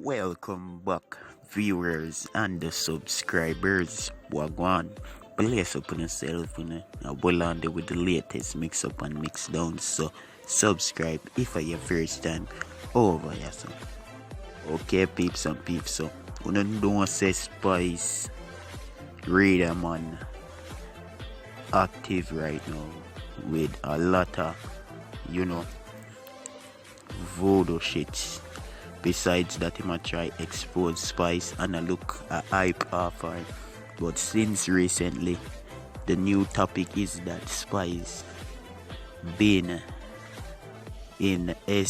Welcome back, viewers and the subscribers. Wagwan, bless up on yourself, and well on there with the latest mix up and mix down. So, subscribe if I your first time over here. So, okay, peeps and peeps. So, when don't say Spice, Raider man, active right now with a lot of, voodoo shit. Besides that, he might try expose Spice and a look a hype offer. But since recently, the new topic is that Spice been in I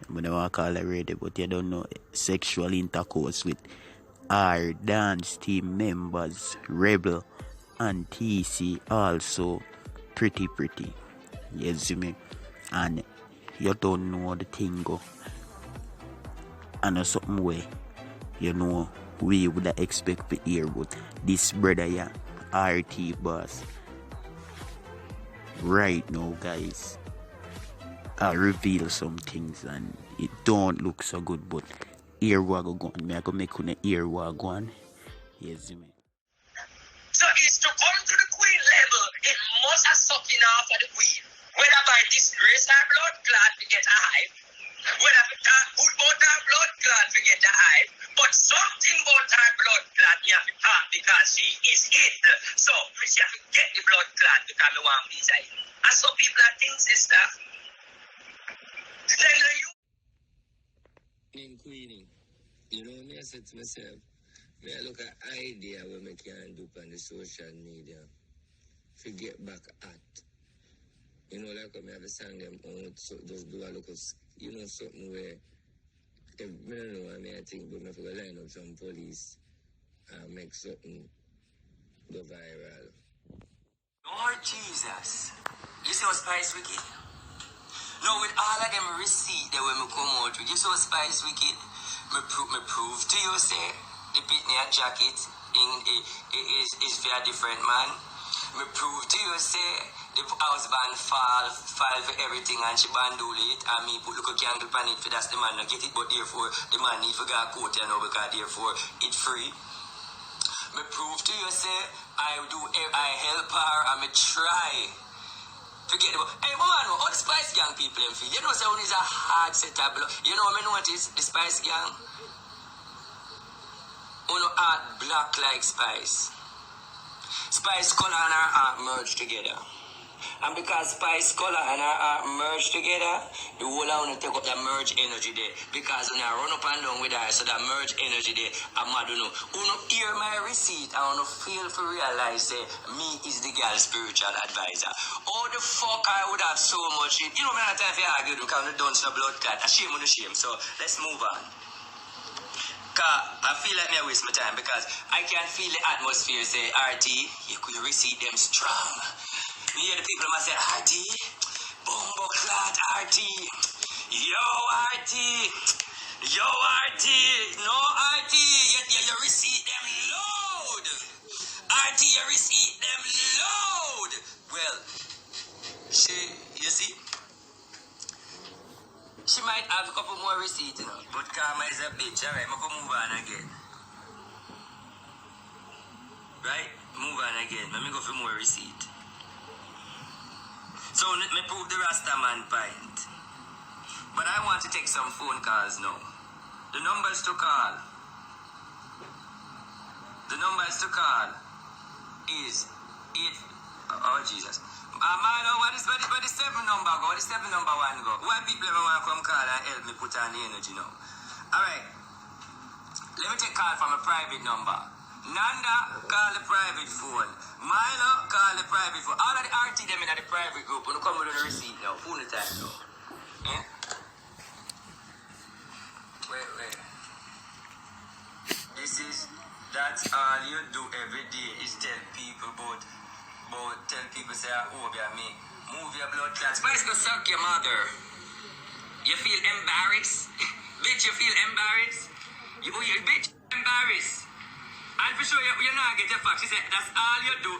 don't want to call it already, but you don't know, sexual intercourse with our dance team members, Rebel and TC, also pretty. You see me? And you don't know the thing go. And a something way, we would expect to hear about this brother here, RT boss. Right now, guys, I reveal some things and it don't look so good, but here we go on. Me I go make on here we go on. Yes, me. So it's to come to the queen level, it must have something off of the queen. Whether by disgrace or blood clot to get a hype, whether we talk good about her blood clot to get a hype, but something about her blood clot you have to talk because she is it. So we have to get the blood clot because we want these hype. And some people are things, sister. Then you in Queenie, me I said to myself, I look at idea what I can do on the social media to get back at. Like when I have a song them so just do a look of, something where I don't know what I think, but I have to line up some police and make something go viral. Lord Jesus, you see what Spice Wicked? No, with all of them receipt that when we come out with, you see what Spice Wicked? Me prove to you, say, the pitney jacket is for a different man. Me prove to you, say, the husband file for everything and she bandule it and me put look a candle pan it for that's the man not get it, but therefore the man need for get a coat because therefore it free. Me prove to you, say, I help her and me try. Forget about, hey, man, all the Spice Gang people them feel. Say when it's a hard setup, me notice the Spice Gang, heart black like Spice. Spice color and her heart merge together. And because Spice color and her heart merge together, the whole I want to take up that merge energy there. Because when I run up and down with her, so that merge energy there, I'm mad to know. Hear my receipt, I want to feel for realize me is the girl spiritual advisor. How the fuck I would have so much shit. Me not time for argue because I don't no blood clot. I shame on the shame. So let's move on. Cause I feel like me I waste my time because I can feel the atmosphere say, RT, you could receive them strong. You hear the people must say, RT, Bumbo Clot RT, yo RT, no RT, you receive them load. RT, you receive them load. Well, you see? She might have a couple more receipts, but Karma is a bitch. Alright, I'm going to move on again. Right? Move on again. Let me go for more receipt. So, let me prove the Rasta man point. But I want to take some phone calls now. The numbers to call is 8... Oh, Jesus. Milo, what is the 7 number go? What is 7 number 1 go? Why people ever want to come call and help me put on the energy now? Alright. Let me take call from a private number. Nanda, call the private phone. Milo, call the private phone. All of the RT them in the private group. When you come with the receipt now. Phone the time now. Eh? Wait. That's all you do every day is tell people tell people say, oh, me. Move your blood clots. Spice go suck your mother. You feel embarrassed? Bitch, you feel embarrassed? You bitch, embarrassed. And for sure, you're not get your facts. She said, that's all you do.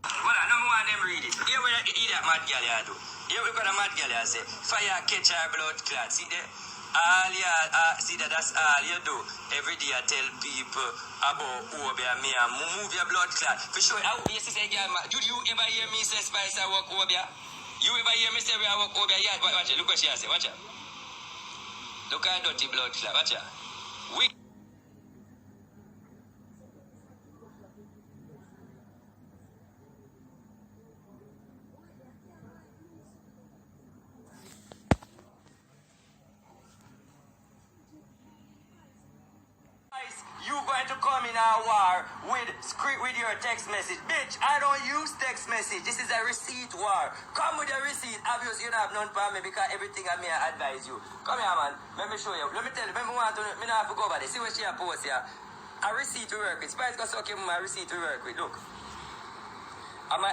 Well, I know more them read it. Here, what you idiot mad girl you do. You look at a mad girl and say, fire catch her blood clot. See there? All you see that's all you do. Every day I tell people about Obi and me and move your blood clot. For sure, I hope you say, girl, do you ever hear me say Spice I walk Obi? You ever hear me say we I walk Obi? Yeah, watch it. Look what she has say. Watch it. Look at dirty blood clot. Watch it. We You going to come in a war with your text message. Bitch, I don't use text message. This is a receipt war. Come with a receipt. Obviously, you don't have none for me because everything I may advise you. Come here, man. Let me show you. Let me tell you. Me not have to go over there. See what she have post here. A receipt to work with. Spice got suck him my receipt to work with. Look.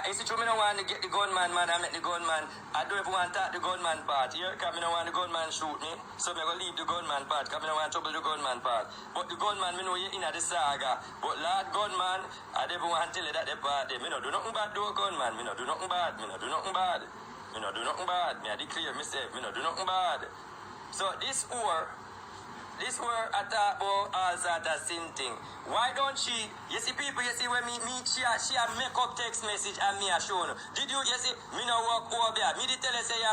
Is it true me don't want to get the gunman, man, I make the gunman. I don't even want to talk the gunman part here, because I don't want the gunman shoot me. So I'm going to leave the gunman part, because I don't want to trouble the gunman part. But the gunman, I know you're in the saga. But Lord gunman, I don't want to tell you that the part there. I don't do nothing bad to a gunman. I don't do nothing bad. I don't do nothing bad. I don't do nothing bad. I declare myself. I don't do nothing bad. So this were a talk about all sort of sin thing. Why don't she? You see people, you see when me she a make up text message and me a show no. Did you see? Me no walk over there. Me did tell her say you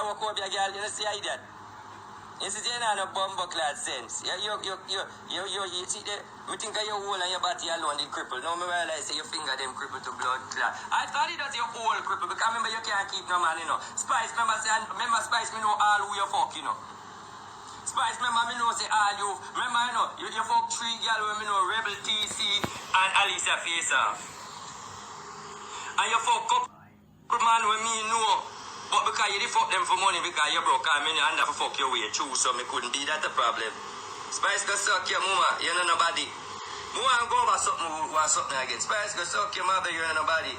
walk over there, girl. You know see idiot. You see you know no bumbo clad sense. You see the. Me think of your whole and your body alone did cripple. Now me realize say your finger them cripple to blood clot. I thought it was your whole cripple because remember you can't keep no man, you know. Spice, remember Spice, me know all who you fuck, you know. Spice, remember me know say all you. Remember you know, you fuck 3 girl when me know Rebel TC and Alicia Face off. And you fuck couple man when me know. But because you fuck them for money because you broke and me under for fuck your way through, so me couldn't be that a problem. Spice go suck your mama, you know nobody. Me want go over something again. Spice go suck your mother, you know nobody.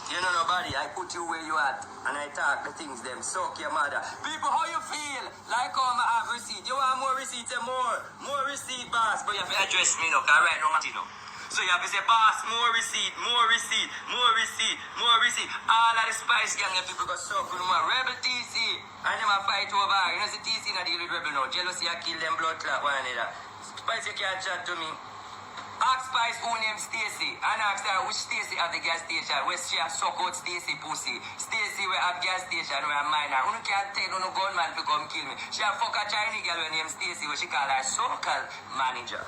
You know nobody, I put you where you at and I talk the things them, suck your mother. People, how you feel? Like how I have receipt. You want more receipt, more receipt, boss. But you have to address me now, because right now, you know. So you have to say, boss, more receipt, more receipt, more receipt, more receipt. All of the Spice gang and people go suck with them. Rebel TC, and them a fight over. You know, see TC not deal with Rebel now. Jealousy I kill them blood clot one another. Spice, you can't chat to me. Ask Spice who named Stacy and ask her which Stacy at the gas station where she has suck out Stacy pussy. Stacy where at gas station where I'm minor. Who can't tell no gunman to come kill me. She have fuck a Chinese girl named Stacy where she call her circle manager.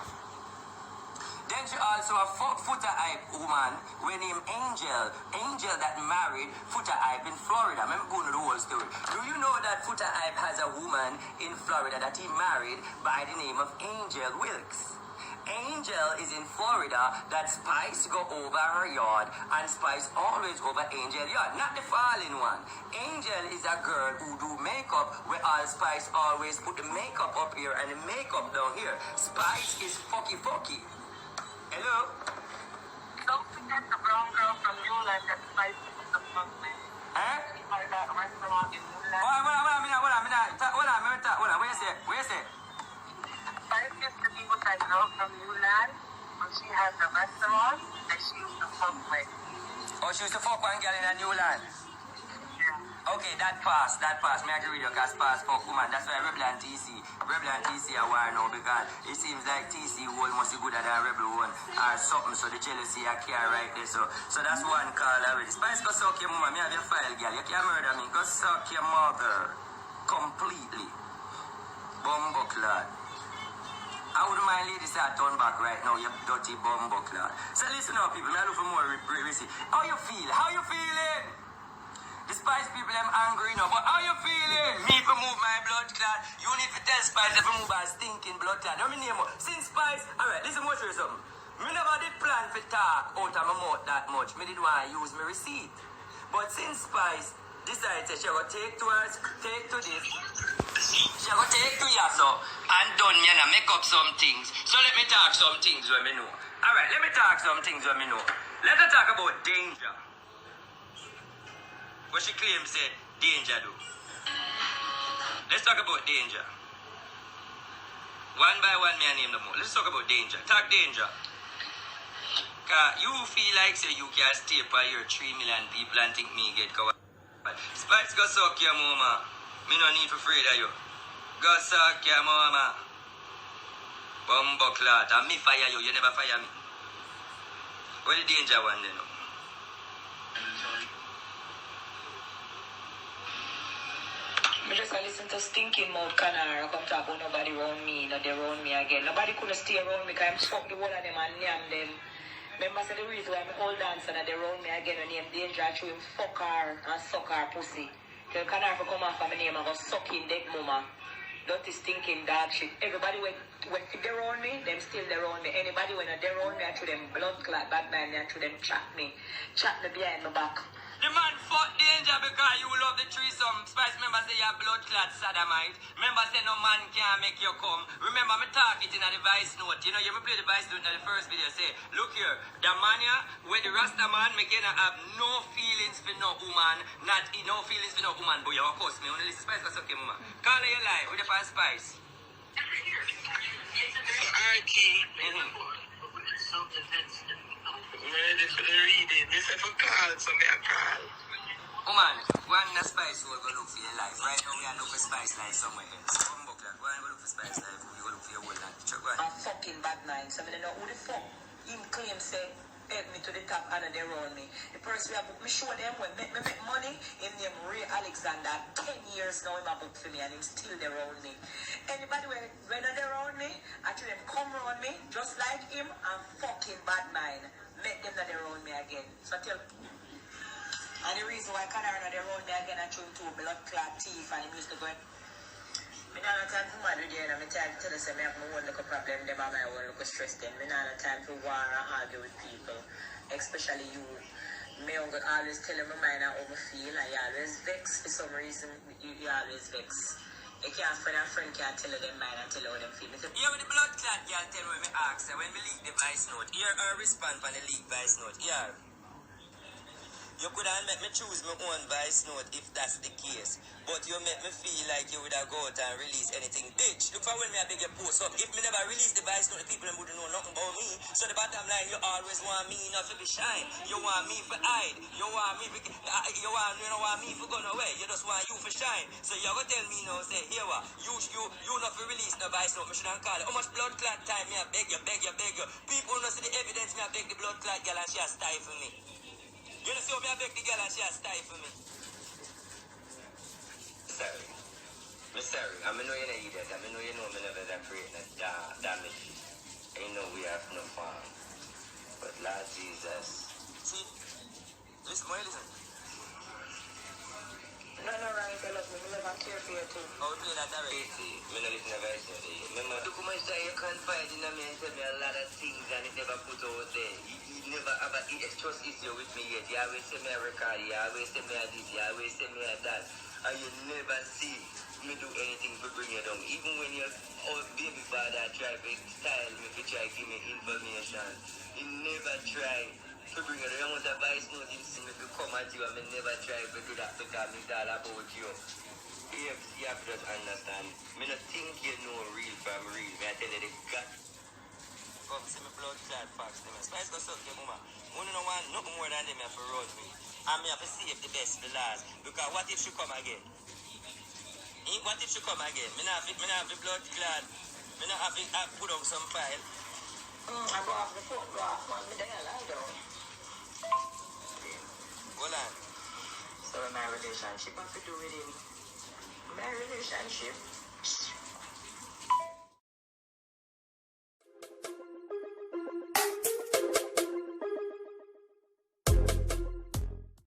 Then she also a fuck footer hype woman where named Angel. Angel that married footer hype in Florida. Remember going to the whole story. Do you know that footer hype has a woman in Florida that he married by the name of Angel Wilkes? Angel is in Florida that Spice go over her yard and Spice always over Angel yard. Not the fallen one. Angel is a girl who do makeup where all Spice always put the makeup up here and the makeup down here. Spice is fucky. Hello? Don't forget the brown girl from Newland that Spice is the fuck man. Huh? Or that restaurant in Newland. Hold on, where you say? Spice used to be with that girl from Newland when she had the restaurant that she used to fuck with. Oh, she used to fuck one girl in a Newland. Yeah. Okay, that pass. Me agree with you because pass fuck woman. That's why Rebel and TC are war now because it seems like TC Wull must be good at that Rebel one or something. So the jealousy I care right there. So that's one call already. Spice go suck your mama. Me have your file, girl. You can't murder me. Go suck your mother completely. Bumbo clad. I wouldn't mind ladies that turn back right now, you dirty bumbo clad. So listen up, people. I look for more receipt. How you feel? How you feeling? The Spice people, I'm angry now, but how you feeling? Me to move my blood clot. You need to tell Spice to move our stinking blood clot. Let me name it. Since Spice, alright, listen, what you something. Me never did plan to talk out of my mouth that much. Me did want to use my receipt. But since Spice decided she will take to this. She go take to Yaso and done me and make up some things. So let me talk some things when me know. Alright, let me talk some things when me know. Let her talk about danger. What she claims said danger do. Let's talk about danger. One by one me I name them all. Let's talk about danger. Talk danger. Cause you feel like say you can stay by your 3 million people and think me get covered. Spice go suck your mama. Me no need for afraid of you. Go suck your mama. Bumbo clot. And me fire you. You never fire me. Where the danger one then? I just listen to Stinking Mouth Canara come talk about nobody around me, not they around me again. Nobody couldn't stay around me because I'm fuck the whole of them and name them. Remember, so the reason why I'm all dancing and they around me again when name danger I show him fuck her and suck her pussy. Tell Canara to come off of my name and go suck in that mama. Dirty stinking dog shit. Everybody when they around me, them still they around me. Anybody when they around me, I to them blood clot, bad man, I to them chat me behind my back. The man fought danger because you love the threesome. Spice member say you're blood clot sodomite. Remember say no man can make you come. Remember me talk it in the voice note. You know you me play the voice note in the first video. Say, look here, the man here, where the Rasta man me cannot have no feelings for no woman. Not no feelings for no woman. But you of course me only listen Spice because okay mama. Call your lie with the fan Spice. Ready for the reading. This is for call, so me a call. Woman, one the Spice will go look for your life. Right now we are looking for Spice life somewhere else. One book like, go look for Spice life. We go look for your whole life. Check one. A fucking bad mind. So I don't know who the fuck him claim say help me to the top and they around me. The person I book me show them when me make money. Him name Ray Alexander. 10 years now him a book for me and him still there around me. Anybody when they around me, I tell them come around me just like him and fucking bad mind. Make them not around me again. So I tell. And the reason why Canara not around me again, I chew two blood clot teeth and him used to go. I don't have time for mad with you, and I tell us I have my own little problem, them and my own little stress them. I don't have time for war and argue with people, especially you. Me always tell my mind how I feel, and you always vex for some reason. You always vex. You can't find a friend can't tell them mind and tell how them feel. Here with the blood clot girl tell me ask her when we leak the voice note. Here her respond for the leak voice note. Here. You could have make me choose my own voice note if that's the case. But you make me feel like you would have go out and release anything. Bitch, look for when me I beg you post up. If me never release the voice note, the people wouldn't know nothing about me. So the bottom line, you always want me not to be shine. You want me for hide. You want me for you don't want me for going away. You just want you for shine. So you ever tell me now, say, here what? You not for release no voice note, me shouldn't call it. How much blood clot time me I beg you. People don't see the evidence me I beg the blood clot girl and she has stifle me. You know, see how me I beg the girl and she has stifle me. Sorry. I'm sorry. I know you're not idiot. I know you know me never that create no damage. I know we have no farm. But Lord Jesus. See? Listen, why listen? No, right, I love me. I never care for you too. Oh, we play that already. See, I don't listen to voice note. Remember, look how much time you confide in me and tell me a lot of things and it never put out there. You never have a trust issue with me yet. You always say me a record, you always say me a this, you always say me a that. And you never see me do anything to bring you down. Even when your old baby father try to style me to try to give me information, he never try to bring you down. I want a voice note him see me to come at you and me never try to do that because it's all about you. You have to just understand. Me not think you know real from real. Me I tell you the God. Come see me blood clot facts. Spice go suck your mama. I don't want nothing more than them have to run me. And me have to save the best for last. Because what if she come again? What if she come again? Me not have the blood clot. Me not have to put on some file. I go off the photograph. Want me there, lie down. Hold on. So my relationship have to do with him. My relationship